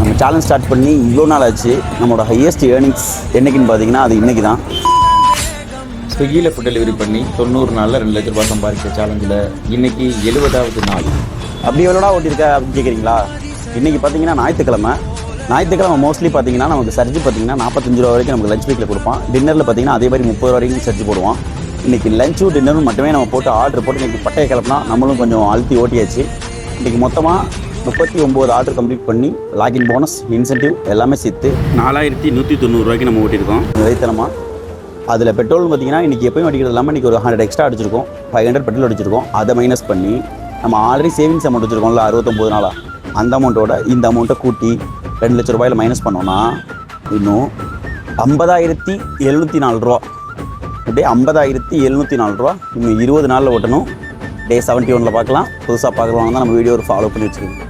நம்ம challenge start பண்ணி இவ்வளோ நாள் ஆச்சு. நம்மளோட ஹையஸ்ட் ஏர்னிங்ஸ் என்றைக்குன்னு பார்த்தீங்கன்னா அது இன்றைக்கி தான். ஸ்விக்கியில் ஃபுட் டெலிவரி பண்ணி 90 நாளில் 2 லட்ச ரூபாய் சம்பாதிச்ச சேலஞ்சில் இன்றைக்கி 70வது நாள். அப்படி எவ்வளோடா ஓட்டியிருக்க அப்படின்னு கேட்குறீங்களா? இன்றைக்கி பார்த்தீங்கன்னா ஞாயிற்றுக்கிழமை மோஸ்ட்லி பார்த்தீங்கன்னா நமக்கு சர்ஜி பார்த்தீங்கன்னா 45 ரூபா வரைக்கும் நமக்கு லஞ்ச் வீக்கில் கொடுப்பான். டின்னரில் பார்த்தீங்கன்னா அதே மாதிரி 30 ரூபா வரைக்கும் சர்ஜி போடுவான். இன்றைக்கி லஞ்சும் டின்னரும் மட்டுமே நம்ம போட்டு ஆர்டர் போட்டு இன்றைக்கி பட்டையை கிளப்புனா நம்மளும் கொஞ்சம் அழுத்தி ஓட்டியாச்சு. இன்றைக்கி மொத்தமாக 39 ஆர்டர் கம்ப்ளீட் பண்ணி லாகின் போனஸ் இன்சென்டிவ் எல்லாமே சேர்த்து 4190 ரூபாய்க்கு நம்ம ஓட்டியிருக்கோம். விதைத்தனமாக அதில் பெட்ரோல் பார்த்தீங்கன்னா இன்றைக்கி எப்பயும் அடிக்கிறது இல்லாமல் இன்றைக்கி ஒரு 100 எக்ஸ்ட்ரா அடிச்சிருக்கோம். 500 பெட்ரோல் அடிச்சிருக்கோம். அதை மைனஸ் பண்ணி நம்ம ஆல்ரெடி சேவிங்ஸ் அமௌண்ட் வச்சுருக்கோம்ல 69 நாளாக, அந்த அமௌண்ட்டோட இந்த அமௌண்ட்டை கூட்டி 2 லட்ச ரூபாயில் மைனஸ் பண்ணோன்னா இன்னும் 50,704 ரூபா. அப்படியே 50,704 ரூபா இன்னும் 20 நாளில் ஓட்டணும். டே 71 பார்க்கலாம். புதுசாக பார்க்குறவங்க தான் நம்ம வீடியோ ஃபாலோ பண்ணி வச்சுருக்கோம்.